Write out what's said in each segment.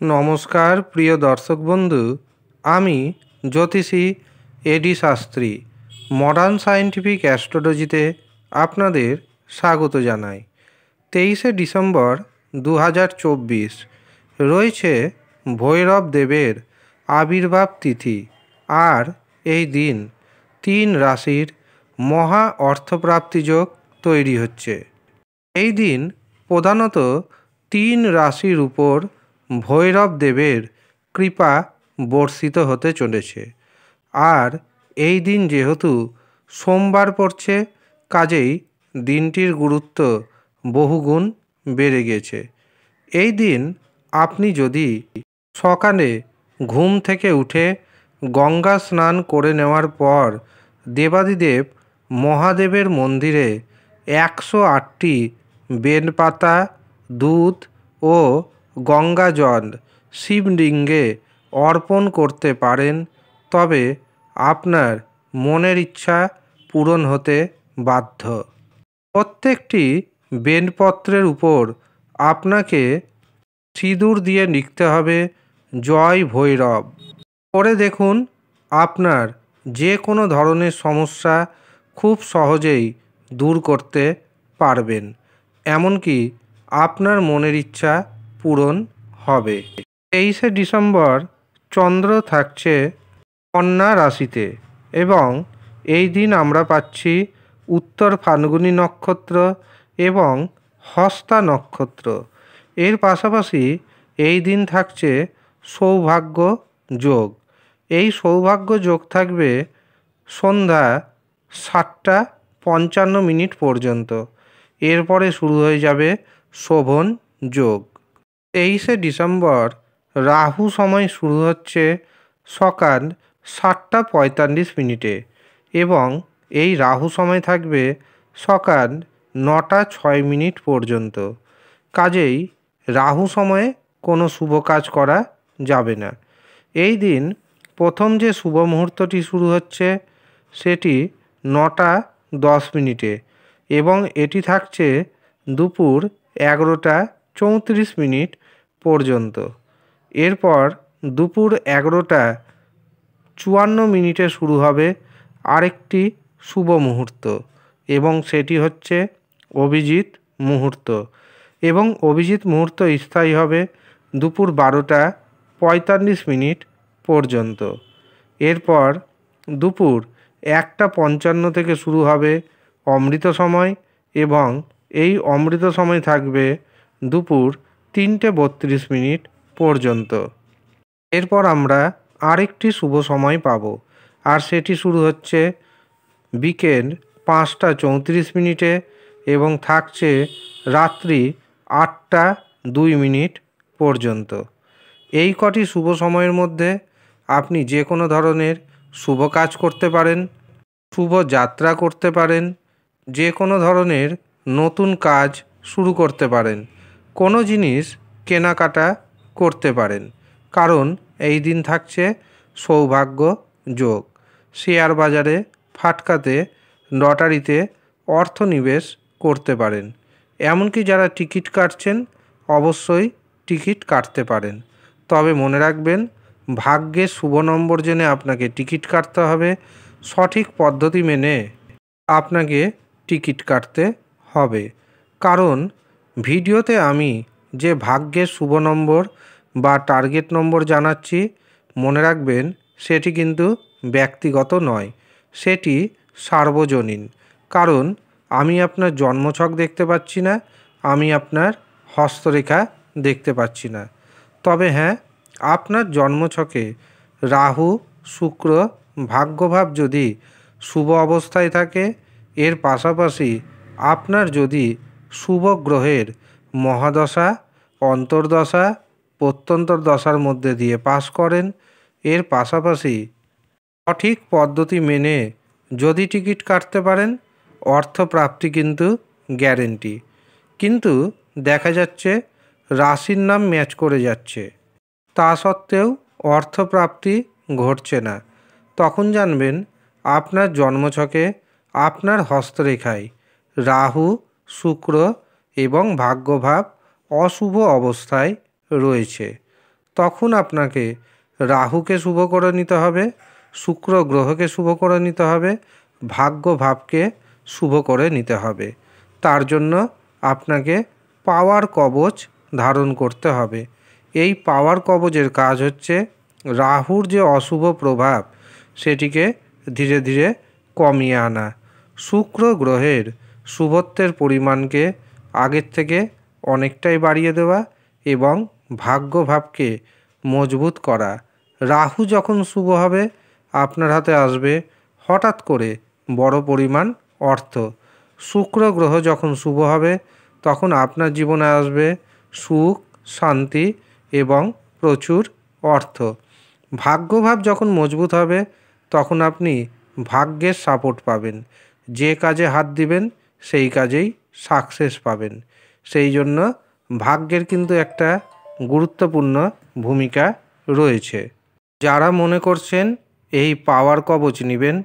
নমস্কার প্রিয় দর্শক বন্ধু, আমি জ্যোতিষী এডি শাস্ত্রী মডার্ন সায়েন্টিফিক অ্যাস্ট্রোলজিতে আপনাদের স্বাগত জানাই। 23শে ডিসেম্বর 2024 রয়েছে ভৈরব দেবের আবির্ভাব তিথি। আর এই দিন 3 রাশির মহা অর্থপ্রাপ্তি যোগ তৈরি হচ্ছে। এই দিন প্রধানত 3 রাশির উপর ভৈরব দেবের কৃপা বর্ষিত হতে চলেছে। আর এই দিন যেহেতু সোমবার পড়ছে, কাজেই দিনটির গুরুত্ব বহুগুণ বেড়ে গেছে। এই দিন আপনি যদি সকালে ঘুম থেকে উঠে গঙ্গা স্নান করে নেওয়ার পর দেবাদিদেব মহাদেবের মন্দিরে 108টি বেলপাতা, দুধ ও গঙ্গা জল শিবলিঙ্গে অর্পণ করতে পারেন, তবে আপনার মনের ইচ্ছা পূরণ হতে বাধ্য। প্রত্যেকটি বেলপত্রের উপর আপনাকে সিঁদুর দিয়ে লিখতে হবে জয় ভৈরব। করে দেখুন, আপনার যে কোনো ধরনের সমস্যা খুব সহজেই দূর করতে পারবেন, এমনকি আপনার মনের ইচ্ছা পূরণ হবে। 23শে ডিসেম্বর চন্দ্র থাকছে কন্যা রাশিতে এবং এই দিন আমরা পাচ্ছি উত্তর ফাল্গুনী নক্ষত্র এবং হস্তা নক্ষত্র। এর পাশাপাশি এই দিন থাকছে সৌভাগ্য যোগ। এই সৌভাগ্য যোগ থাকবে সন্ধ্যা 7টা 55 পর্যন্ত। এরপরে শুরু হয়ে যাবে শোভন যোগ। 23শে ডিসেম্বর রাহু সময় শুরু হচ্ছে সকাল 7টা 45 এবং এই রাহু সময় থাকবে সকাল 9টা 6 পর্যন্ত। কাজেই রাহু সময়ে কোনো শুভ কাজ করা যাবে না। এই দিন প্রথম যে শুভ মুহূর্তটি শুরু হচ্ছে সেটি 9টা 10 এবং এটি থাকছে দুপুর 11টা 34 পর্যন্ত। এরপর দুপুর 11টা 54 শুরু হবে আরেকটি শুভ মুহূর্ত এবং সেটি হচ্ছে অভিজিৎ মুহূর্ত, এবং অভিজিৎ মুহূর্ত স্থায়ী হবে দুপুর 12টা 45 পর্যন্ত। এরপর দুপুর 1টা 55 থেকে শুরু হবে অমৃত সময় এবং এই অমৃত সময় থাকবে দুপুর 3টে 32 পর্যন্ত। এরপর আমরা আরেকটি শুভ সময় পাব, আর সেটি শুরু হচ্ছে বিকেল 5টা 34 এবং থাকছে রাত্রি 8টা 2 পর্যন্ত। এই কটি শুভ সময়ের মধ্যে আপনি যে কোনো ধরনের শুভ কাজ করতে পারেন, শুভ যাত্রা করতে পারেন, যে কোনো ধরনের নতুন কাজ শুরু করতে পারেন, কোনো জিনিস কেনাকাটা করতে পারেন, কারণ এই দিন থাকছে সৌভাগ্য যোগ। শেয়ার বাজারে, ফাটকাতে, লটারিতে অর্থ নিবেশ করতে পারেন। এমনকি যারা টিকিট কাটছেন অবশ্যই টিকিট কাটতে পারেন, তবে মনে রাখবেন ভাগ্যের শুভ নম্বর জেনে আপনাকে টিকিট কাটতে হবে, সঠিক পদ্ধতি মেনে আপনাকে টিকিট কাটতে হবে। কারণ ভিডিওতে আমি যে ভাগ্যের শুভ নম্বর বা টার্গেট নম্বর জানাচ্ছি, মনে রাখবেন সেটি কিন্তু ব্যক্তিগত নয়, সেটি সার্বজনীন। কারণ আমি আপনার জন্মছক দেখতে পাচ্ছি না, আমি আপনার হস্তরেখা দেখতে পাচ্ছি না। তবে হ্যাঁ, আপনার জন্মছকে রাহু, শুক্র, ভাগ্যভাব যদি শুভ অবস্থায় থাকে, এর পাশাপাশি আপনার যদি শুভ গ্রহের মহাদশা, অন্তর্দশা, প্রত্যন্তর দশার মধ্যে দিয়ে পাস করেন, এর পাশাপাশি সঠিক পদ্ধতি মেনে যদি টিকিট কাটতে পারেন, অর্থপ্রাপ্তি কিন্তু গ্যারেন্টি। কিন্তু দেখা যাচ্ছে রাশির নাম ম্যাচ করে যাচ্ছে, তা সত্ত্বেও অর্থপ্রাপ্তি ঘটছে না, তখন জানবেন আপনার জন্মছকে আপনার হস্তরেখায় রাহু, শুক্র এবং ভাগ্যভাব অশুভ অবস্থায় রয়েছে। তখন আপনাকে রাহুকে শুভ করে নিতে হবে, শুক্র গ্রহকে শুভ করে নিতে হবে, ভাগ্য ভাবকে শুভ করে নিতে হবে। তার জন্য আপনাকে পাওয়ার কবচ ধারণ করতে হবে। এই পাওয়ার কবচের কাজ হচ্ছে রাহুর যে অশুভ প্রভাব সেটিকে ধীরে ধীরে কমিয়ে আনা, শুক্র গ্রহের শুভত্বের পরিমাণকে আগের থেকে অনেকটাই বাড়িয়ে দেওয়া এবং ভাগ্য ভাবকে মজবুত করা। রাহু যখন শুভ হবে আপনার হাতে আসবে হঠাৎ করে বড় পরিমাণ অর্থ। শুক্র গ্রহ যখন শুভ হবে তখন আপনার জীবনে আসবে সুখ, শান্তি এবং প্রচুর অর্থ। ভাগ্যভাব যখন মজবুত হবে তখন আপনি ভাগ্যের সাপোর্ট পাবেন, যে কাজে হাত দিবেন সেই কাজেই সাকসেস পাবেন। সেই জন্য ভাগ্যের কিন্তু একটা গুরুত্বপূর্ণ ভূমিকা রয়েছে। যারা মনে করছেন এই পাওয়ার কবচ নেবেন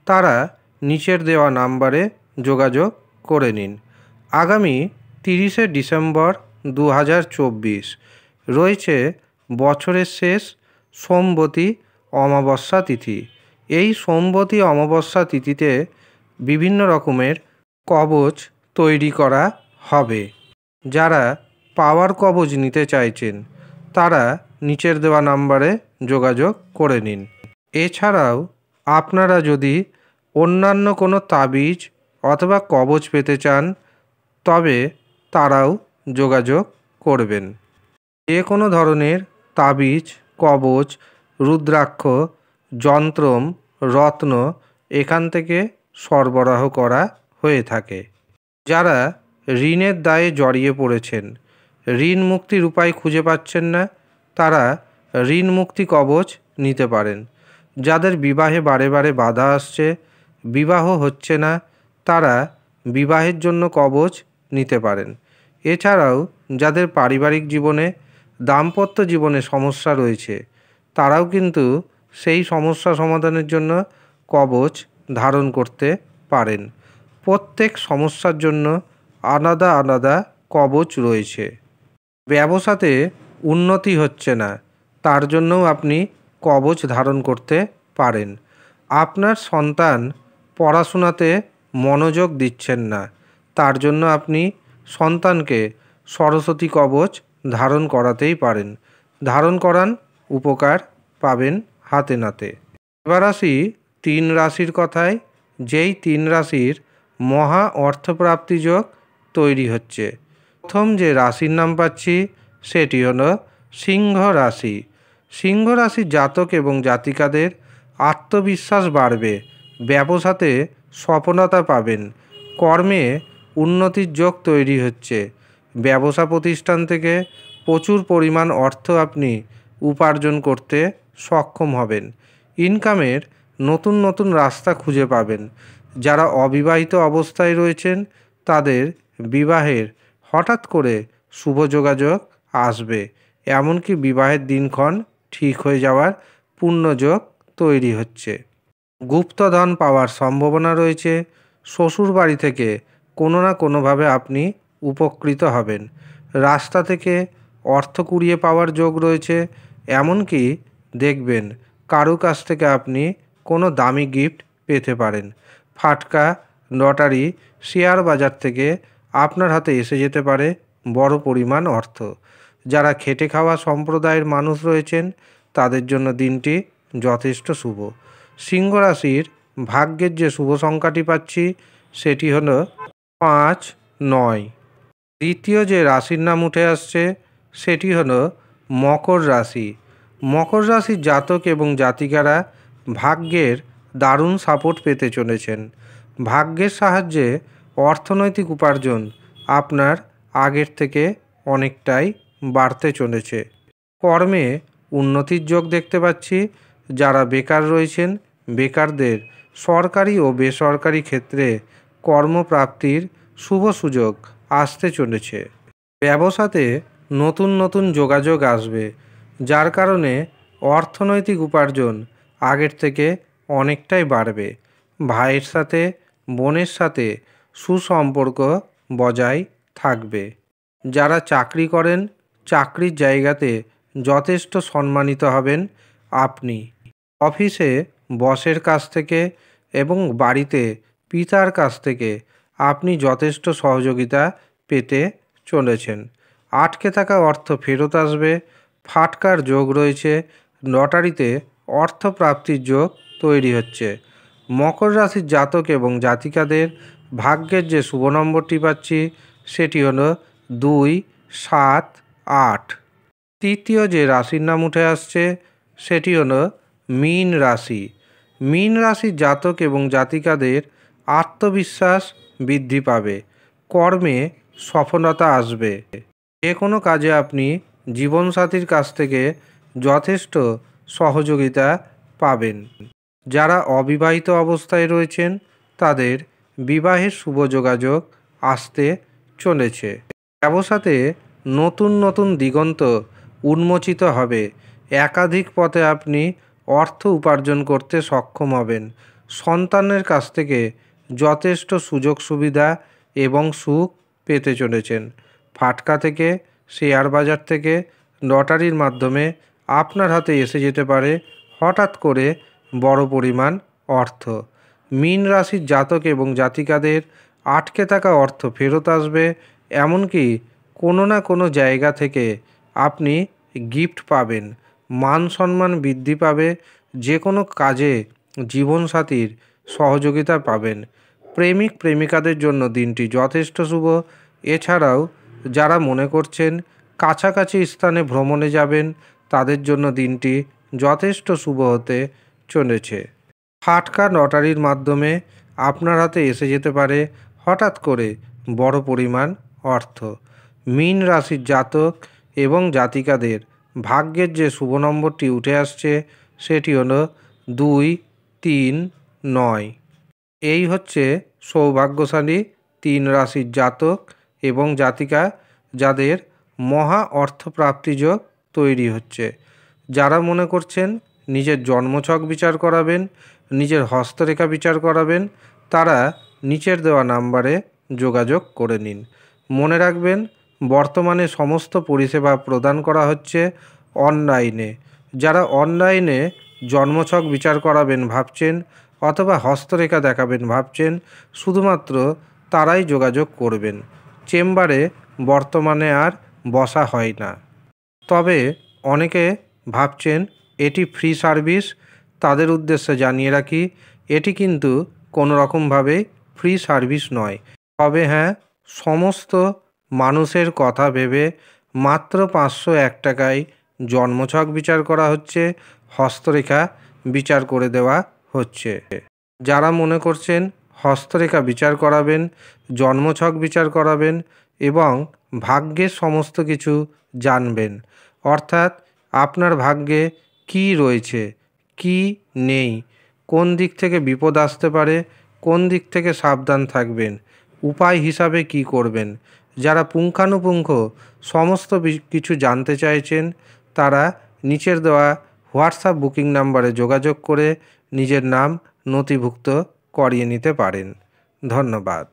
তারা নিচের দেওয়া নাম্বারে যোগাযোগ করে নিন। আগামী 30শে ডিসেম্বর 2024 রয়েছে বছরের শেষ সোমবতী অমাবস্যা তিথি। এই সোমবতী অমাবস্যা তিথিতে বিভিন্ন রকমের কবচ তৈরি করা হবে। যারা পাওয়ার কবচ নিতে চাইছেন তারা নিচের দেওয়া নাম্বারে যোগাযোগ করে নিন। এছাড়াও আপনারা যদি অন্যান্য কোনো তাবিজ অথবা কবচ পেতে চান তবে তারাও যোগাযোগ করবেন। যে কোনো ধরনের তাবিজ, কবচ, রুদ্রাক্ষ, যন্ত্রম, রত্ন এখান থেকে সরবরাহ করা হয়ে থাকে। যারা ঋণের দায়ে জড়িয়ে পড়েছেন, ঋণ মুক্তির উপায় খুঁজে পাচ্ছেন না, তারা ঋণ মুক্তি কবচ নিতে পারেন। যাদের বিবাহে বারে বারে বাধা আসছে, বিবাহ হচ্ছে না, তারা বিবাহের জন্য কবচ নিতে পারেন। এছাড়াও যাদের পারিবারিক জীবনে, দাম্পত্য জীবনে সমস্যা রয়েছে তারাও কিন্তু সেই সমস্যা সমাধানের জন্য কবচ ধারণ করতে পারেন। প্রত্যেক সমস্যার জন্য আলাদা আলাদা কবচ রয়েছে। ব্যবসাতে উন্নতি হচ্ছে না, তার জন্যও আপনি কবচ ধারণ করতে পারেন। আপনার সন্তান পড়াশোনাতে মনোযোগ দিচ্ছেন না, তার জন্য আপনি সন্তানকে সরস্বতী কবচ ধারণ করাতেই পারেন। ধারণ করান, উপকার পাবেন হাতে নাতে। এবার আসি 3 রাশির কথায়। যেই 3 রাশির মহা অর্থপ্রাপ্তি যোগ তৈরি হচ্ছে। প্রথম যে রাশির নাম পাচ্ছি সেটি হলো সিংহ রাশি। সিংহ রাশির জাতক এবং জাতিকাদের আত্মবিশ্বাস বাড়বে, ব্যবসাতে সফলতা পাবেন, কর্মে উন্নতির যোগ তৈরি হচ্ছে। ব্যবসা প্রতিষ্ঠান থেকে প্রচুর পরিমাণ অর্থ আপনি উপার্জন করতে সক্ষম হবেন। ইনকামের নতুন নতুন রাস্তা খুঁজে পাবেন। যারা অবিবাহিত অবস্থায় রয়েছেন তাদের বিবাহের হঠাৎ করে শুভ যোগাযোগ আসবে, এমনকি বিবাহের দিনক্ষণ ঠিক হয়ে যাওয়ার পূর্ণযোগ তৈরি হচ্ছে। গুপ্তধন পাওয়ার সম্ভাবনা রয়েছে। শ্বশুর বাড়ি থেকে কোনো না কোনোভাবে আপনি উপকৃত হবেন। রাস্তা থেকে অর্থ কুড়িয়ে পাওয়ার যোগ রয়েছে। এমনকি দেখবেন কারো কাছ থেকে আপনি কোনো দামি গিফট পেতে পারেন। ফাটকা, লটারি, শেয়ার বাজার থেকে আপনার হাতে এসে যেতে পারে বড় পরিমাণ অর্থ। যারা খেটে খাওয়া সম্প্রদায়ের মানুষ রয়েছেন তাদের জন্য দিনটি যথেষ্ট শুভ। সিংহ রাশির ভাগ্যের যে শুভ সংখ্যাটি পাচ্ছি সেটি হলো 5, 9। দ্বিতীয় যে রাশির নাম উঠে আসছে সেটি হলো মকর রাশি। মকর রাশির জাতক এবং জাতিকারা ভাগ্যের দারুণ সাপোর্ট পেতে চলেছেন। ভাগ্যের সাহায্যে অর্থনৈতিক উপার্জন আপনার আগের থেকে অনেকটাই বাড়তে চলেছে। কর্মে উন্নতির যোগ দেখতে পাচ্ছি। যারা বেকার রয়েছেন বেকারদের সরকারি ও বেসরকারি ক্ষেত্রে কর্মপ্রাপ্তির শুভ সুযোগ আসতে চলেছে। ব্যবসাতে নতুন নতুন যোগাযোগ আসবে, যার কারণে অর্থনৈতিক উপার্জন আগের থেকে অনেকটাই বাড়বে। ভাইয়ের সাথে, বোনের সাথে সুসম্পর্ক বজায় থাকবে। যারা চাকরি করেন চাকরির জায়গাতে যথেষ্ট সম্মানিত হবেন আপনি। অফিসে বসের কাছ থেকে এবং বাড়িতে পিতার কাছ থেকে আপনি যথেষ্ট সহযোগিতা পেতে চলেছেন। আটকে থাকা অর্থ ফেরত আসবে। ফাটকার যোগ রয়েছে। লটারিতে অর্থ প্রাপ্তির যোগ তৈরি হচ্ছে। মকর রাশির জাতক এবং জাতিকাদের ভাগ্যের যে শুভ নম্বরটি পাচ্ছি সেটি হলো 2, 7, 8। তৃতীয় যে রাশির নাম উঠে আসছে সেটি হলো মীন রাশি। মীন রাশির জাতক এবং জাতিকাদের আত্মবিশ্বাস বৃদ্ধি পাবে। কর্মে সফলতা আসবে। যে কোনো কাজে আপনি জীবনসাথীর কাছ থেকে যথেষ্ট সহযোগিতা পাবেন। যারা অবিবাহিত অবস্থায় রয়েছেন তাদের বিবাহের শুভ যোগাযোগ আসতে চলেছে। ব্যবসাতে নতুন নতুন দিগন্ত উন্মোচিত হবে। একাধিক পথে আপনি অর্থ উপার্জন করতে সক্ষম হবেন। সন্তানের কাছ থেকে যথেষ্ট সুযোগ সুবিধা এবং সুখ পেতে চলেছেন। ফাটকা থেকে, শেয়ার বাজার থেকে, লটারির মাধ্যমে আপনার হাতে এসে যেতে পারে হঠাৎ করে বড় পরিমাণ অর্থ। মীন রাশির জাতক এবং জাতিকাদের আটকে থাকা অর্থ ফেরত আসবে। এমনকি কোনো না কোনো জায়গা থেকে আপনি গিফট পাবেন। মান সম্মান বৃদ্ধি পাবে। যে কোনো কাজে জীবনসাথীর সহযোগিতা পাবেন। প্রেমিক প্রেমিকাদের জন্য দিনটি যথেষ্ট শুভ। এছাড়াও যারা মনে করছেন কাছাকাছি স্থানে ভ্রমণে যাবেন তাদের জন্য দিনটি যথেষ্ট শুভ হতে চলেছে। ফাটকা লটারির মাধ্যমে আপনার হাতে এসে যেতে পারে হঠাৎ করে বড় পরিমাণ অর্থ। মীন রাশির জাতক এবং জাতিকাদের ভাগ্যের যে শুভ নম্বরটি উঠে আসছে সেটি হলো 2, 3, 9। এই হচ্ছে সৌভাগ্যশালী 3 রাশির জাতক এবং জাতিকা যাদের মহা অর্থপ্রাপ্তি যোগ তৈরি হচ্ছে। যারা মনে করছেন নিজের জন্মছক বিচার করাবেন, নিজের হস্তরেখা বিচার করাবেন, তারা নিচের দেওয়া নাম্বারে যোগাযোগ করে নিন। মনে রাখবেন, বর্তমানে সমস্ত পরিষেবা প্রদান করা হচ্ছে অনলাইনে। যারা অনলাইনে জন্মছক বিচার করাবেন ভাবছেন অথবা হস্তরেখা দেখাবেন ভাবছেন, শুধুমাত্র তারাই যোগাযোগ করবেন। চেম্বারে বর্তমানে আর বসা হয় না। তবে অনেকে ভাবছেন এটি ফ্রি সার্ভিস, তাদের উদ্দেশ্যে জানিয়ে রাখি এটি কিন্তু কোনো রকমভাবে ফ্রি সার্ভিস নয়। তবে হ্যাঁ, সমস্ত মানুষের কথা ভেবে মাত্র 501 টাকায় জন্মছক বিচার করা হচ্ছে, হস্তরেখা বিচার করে দেওয়া হচ্ছে। যারা মনে করছেন হস্তরেখা বিচার করাবেন, জন্মছক বিচার করাবেন এবং ভাগ্যের সমস্ত কিছু জানবেন, অর্থাৎ আপনার ভাগ্যে কী রয়েছে, কী নেই, কোন দিক থেকে বিপদ আসতে পারে, কোন দিক থেকে সাবধান থাকবেন, উপায় হিসাবে কি করবেন, যারা পুঙ্খানুপুঙ্খ সমস্ত কিছু জানতে চাইছেন তারা নিচের দেওয়া হোয়াটসঅ্যাপ বুকিং নাম্বারে যোগাযোগ করে নিজের নাম নথিভুক্ত করিয়ে নিতে পারেন। ধন্যবাদ।